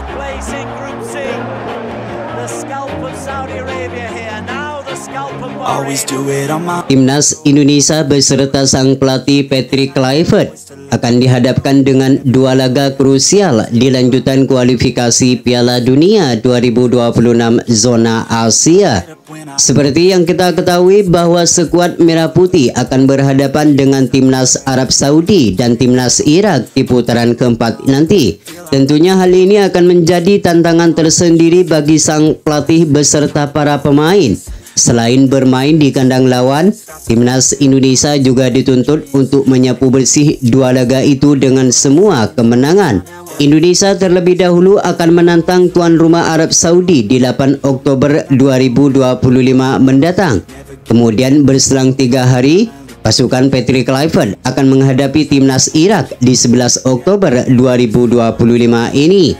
fourth place in Group C. The scalp of Saudi Arabia here. Now the scalp of Always do it on my Timnas Indonesia beserta sang pelatih Patrick Kluivert akan dihadapkan dengan dua laga krusial di lanjutan kualifikasi Piala Dunia 2026 zona Asia. Seperti yang kita ketahui bahwa skuad Merah Putih akan berhadapan dengan Timnas Arab Saudi dan Timnas Irak di putaran keempat nanti. Tentunya hal ini akan menjadi tantangan tersendiri bagi sang pelatih beserta para pemain. Selain bermain di kandang lawan, Timnas Indonesia juga dituntut untuk menyapu bersih dua laga itu dengan semua kemenangan. Indonesia terlebih dahulu akan menantang tuan rumah Arab Saudi di 8 Oktober 2025 mendatang. Kemudian berselang 3 hari, pasukan Patrick Kluivert akan menghadapi Timnas Irak di 11 Oktober 2025 ini.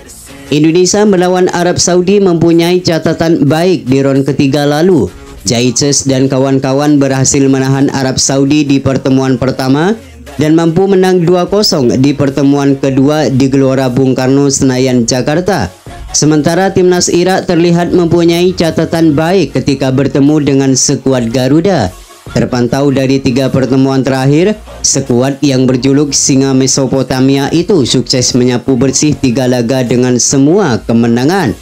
Indonesia melawan Arab Saudi mempunyai catatan baik di ronde ketiga lalu. Jaices dan kawan-kawan berhasil menahan Arab Saudi di pertemuan pertama dan mampu menang 2-0 di pertemuan kedua di Gelora Bung Karno, Senayan, Jakarta. Sementara Timnas Irak terlihat mempunyai catatan baik ketika bertemu dengan skuad Garuda. Terpantau dari 3 pertemuan terakhir, skuad yang berjuluk Singa Mesopotamia itu sukses menyapu bersih 3 laga dengan semua kemenangan.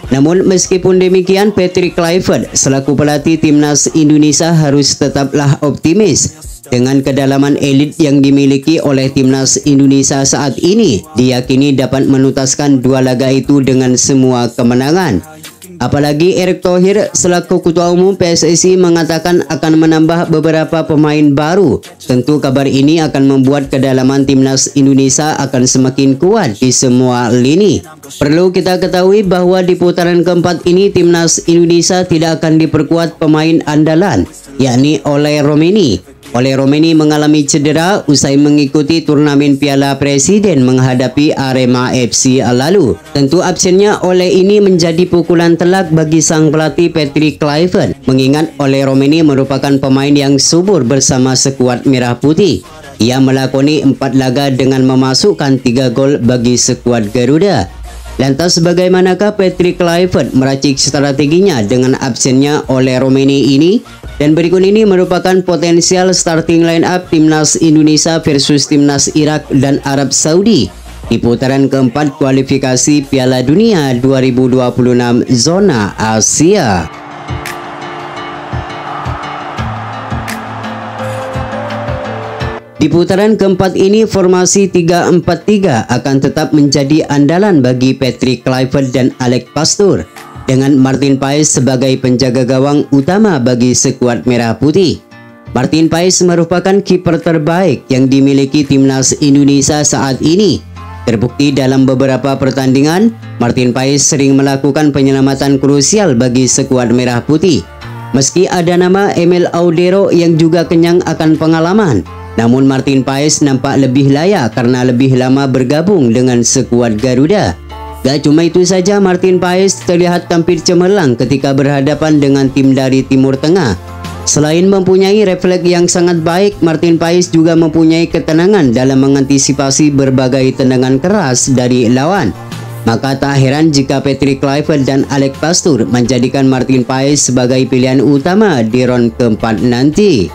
Namun meskipun demikian, Patrick Kluivert selaku pelatih Timnas Indonesia harus tetaplah optimis. Dengan kedalaman elit yang dimiliki oleh Timnas Indonesia saat ini, diyakini dapat menuntaskan 2 laga itu dengan semua kemenangan. Apalagi Erick Thohir selaku Ketua Umum PSSI mengatakan akan menambah beberapa pemain baru. Tentu kabar ini akan membuat kedalaman Timnas Indonesia akan semakin kuat di semua lini. Perlu kita ketahui bahwa di putaran keempat ini Timnas Indonesia tidak akan diperkuat pemain andalan, yakni Oleh Romeni. Oleh Romeni mengalami cedera usai mengikuti turnamen Piala Presiden menghadapi Arema FC lalu. Tentu absennya Oleh ini menjadi pukulan telak bagi sang pelatih Patrick Kluivert, mengingat Oleh Romeni merupakan pemain yang subur bersama skuad Merah Putih. Ia melakoni 4 laga dengan memasukkan 3 gol bagi skuad Garuda. Lantas bagaimanakah Patrick Kluivert meracik strateginya dengan absennya Oleh Romeni ini? Dan berikut ini merupakan potensial starting line up Timnas Indonesia versus Timnas Irak dan Arab Saudi di putaran keempat kualifikasi Piala Dunia 2026 zona Asia. Di putaran keempat ini formasi 3-4-3 akan tetap menjadi andalan bagi Patrick Kluivert dan Alex Pastoor, dengan Martin Paes sebagai penjaga gawang utama bagi skuad Merah Putih. Martin Paes merupakan kiper terbaik yang dimiliki Timnas Indonesia saat ini. Terbukti dalam beberapa pertandingan, Martin Paes sering melakukan penyelamatan krusial bagi skuad Merah Putih. Meski ada nama Emil Audero yang juga kenyang akan pengalaman, namun Martin Paes nampak lebih layak karena lebih lama bergabung dengan skuad Garuda. Gak cuma itu saja, Martin Paes terlihat tampil cemerlang ketika berhadapan dengan tim dari Timur Tengah. Selain mempunyai refleks yang sangat baik, Martin Paes juga mempunyai ketenangan dalam mengantisipasi berbagai tendangan keras dari lawan. Maka tak heran jika Patrick Kluivert dan Alex Pastoor menjadikan Martin Paes sebagai pilihan utama di ronde keempat nanti.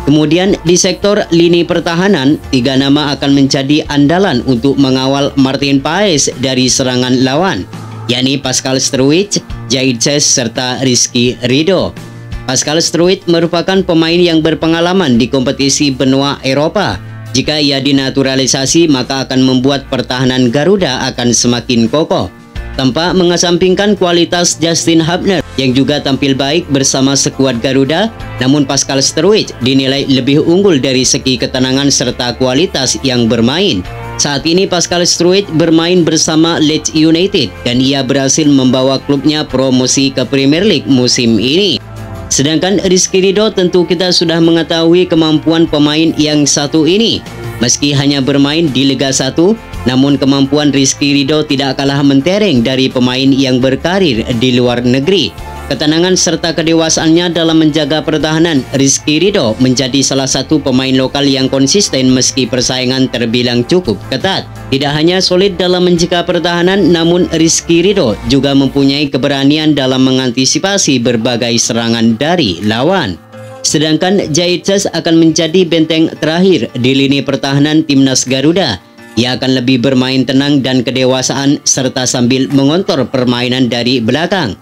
Kemudian di sektor lini pertahanan, 3 nama akan menjadi andalan untuk mengawal Martin Paes dari serangan lawan, yakni Pascal Struijk, Jaices, serta Rizky Ridho. Pascal Struijk merupakan pemain yang berpengalaman di kompetisi benua Eropa. Jika ia dinaturalisasi, maka akan membuat pertahanan Garuda akan semakin kokoh. Tanpa mengesampingkan kualitas Justin Hubner yang juga tampil baik bersama skuad Garuda, namun Pascal Struijk dinilai lebih unggul dari segi ketenangan serta kualitas yang bermain. Saat ini Pascal Struijk bermain bersama Leeds United dan ia berhasil membawa klubnya promosi ke Premier League musim ini. Sedangkan Rizky Ridho, tentu kita sudah mengetahui kemampuan pemain yang satu ini. Meski hanya bermain di Liga 1, namun kemampuan Rizky Ridho tidak kalah mentereng dari pemain yang berkarir di luar negeri. Ketenangan serta kedewasaannya dalam menjaga pertahanan, Rizky Ridho menjadi salah satu pemain lokal yang konsisten meski persaingan terbilang cukup ketat. Tidak hanya solid dalam menjaga pertahanan, namun Rizky Ridho juga mempunyai keberanian dalam mengantisipasi berbagai serangan dari lawan. Sedangkan Jaitzes akan menjadi benteng terakhir di lini pertahanan timnas Garuda. Ia akan lebih bermain tenang dan kedewasaan serta sambil mengontrol permainan dari belakang.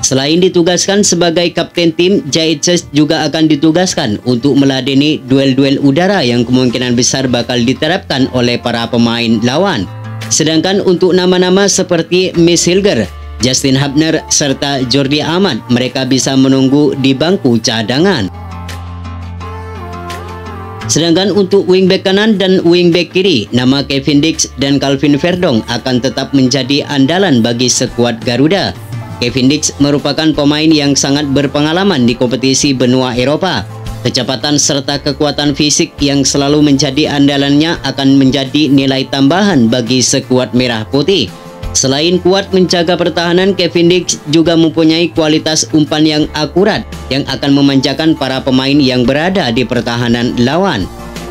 Selain ditugaskan sebagai kapten tim, Jaitzes juga akan ditugaskan untuk meladeni duel-duel udara yang kemungkinan besar bakal diterapkan oleh para pemain lawan. Sedangkan untuk nama-nama seperti Miss Hilger, Justin Hubner, serta Jordi Amat, mereka bisa menunggu di bangku cadangan. Sedangkan untuk wingback kanan dan wingback kiri, nama Kevin Dix dan Calvin Verdong akan tetap menjadi andalan bagi skuad Garuda. Kevin Dix merupakan pemain yang sangat berpengalaman di kompetisi benua Eropa. Kecepatan serta kekuatan fisik yang selalu menjadi andalannya akan menjadi nilai tambahan bagi skuad merah putih. Selain kuat menjaga pertahanan, Kevin Dix juga mempunyai kualitas umpan yang akurat yang akan memanjakan para pemain yang berada di pertahanan lawan.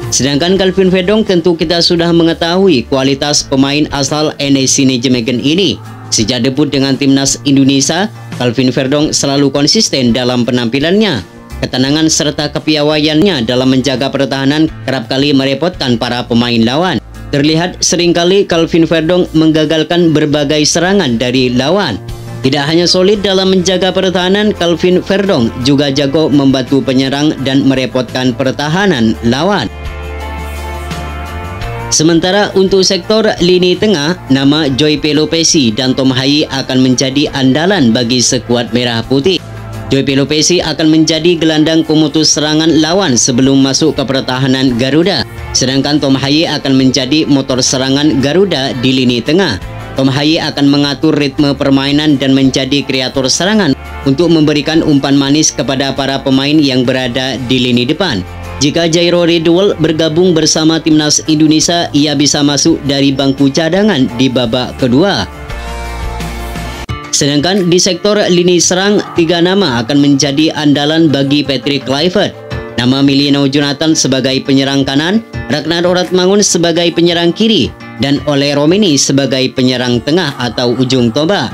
Sedangkan Calvin Verdong tentu kita sudah mengetahui kualitas pemain asal NEC Nijmegen ini. Sejak debut dengan timnas Indonesia, Calvin Verdong selalu konsisten dalam penampilannya. Ketenangan serta kepiawaiannya dalam menjaga pertahanan kerap kali merepotkan para pemain lawan. Terlihat seringkali Calvin Verdong menggagalkan berbagai serangan dari lawan. Tidak hanya solid dalam menjaga pertahanan, Calvin Verdong juga jago membantu penyerang dan merepotkan pertahanan lawan. Sementara untuk sektor lini tengah, nama Joy Pelopesi dan Tom Hayi akan menjadi andalan bagi skuad merah putih. Joy Pelopesi akan menjadi gelandang pemutus serangan lawan sebelum masuk ke pertahanan Garuda. Sedangkan Tom Hayi akan menjadi motor serangan Garuda di lini tengah. Tom Hayi akan mengatur ritme permainan dan menjadi kreator serangan untuk memberikan umpan manis kepada para pemain yang berada di lini depan. Jika Jairo Ridwell bergabung bersama timnas Indonesia, ia bisa masuk dari bangku cadangan di babak kedua. Sedangkan di sektor lini serang, 3 nama akan menjadi andalan bagi Patrick Kluivert. Nama Emiliano Jonathan sebagai penyerang kanan, Ragnar Oratmangun sebagai penyerang kiri, dan Ole Romeni sebagai penyerang tengah atau ujung tombak.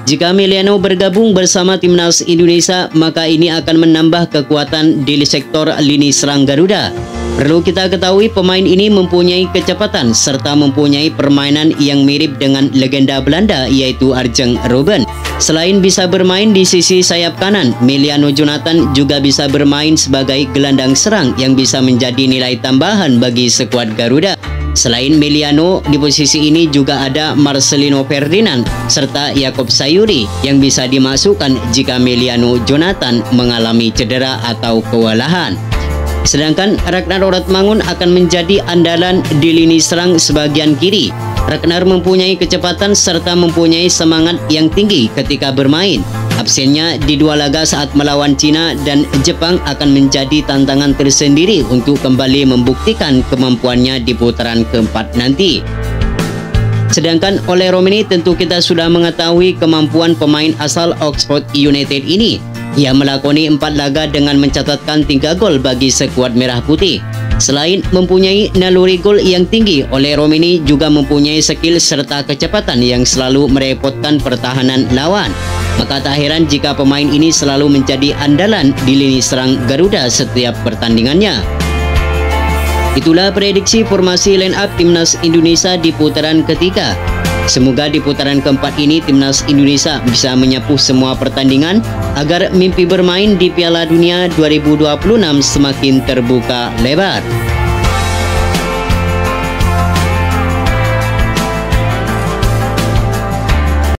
Jika Emiliano bergabung bersama timnas Indonesia, maka ini akan menambah kekuatan di sektor lini serang Garuda. Perlu kita ketahui pemain ini mempunyai kecepatan serta mempunyai permainan yang mirip dengan legenda Belanda yaitu Arjen Robben. Selain bisa bermain di sisi sayap kanan, Emiliano Jonathan juga bisa bermain sebagai gelandang serang yang bisa menjadi nilai tambahan bagi skuad Garuda. Selain Emiliano, di posisi ini juga ada Marcelino Ferdinand serta Yakob Sayuri yang bisa dimasukkan jika Emiliano Jonathan mengalami cedera atau kewalahan. Sedangkan Ragnar Oratmangun akan menjadi andalan di lini serang sebagian kiri. Ragnar mempunyai kecepatan serta mempunyai semangat yang tinggi ketika bermain. Absennya di 2 laga saat melawan Cina dan Jepang akan menjadi tantangan tersendiri untuk kembali membuktikan kemampuannya di putaran keempat nanti. Sedangkan Ole Romeni tentu kita sudah mengetahui kemampuan pemain asal Oxford United ini. Ia melakoni 4 laga dengan mencatatkan 3 gol bagi skuad merah putih. Selain mempunyai naluri gol yang tinggi, Ole Romeni juga mempunyai skill serta kecepatan yang selalu merepotkan pertahanan lawan. Maka tak heran jika pemain ini selalu menjadi andalan di lini serang Garuda setiap pertandingannya. Itulah prediksi formasi line up timnas Indonesia di putaran ketiga. Semoga di putaran keempat ini timnas Indonesia bisa menyapu semua pertandingan agar mimpi bermain di Piala Dunia 2026 semakin terbuka lebar.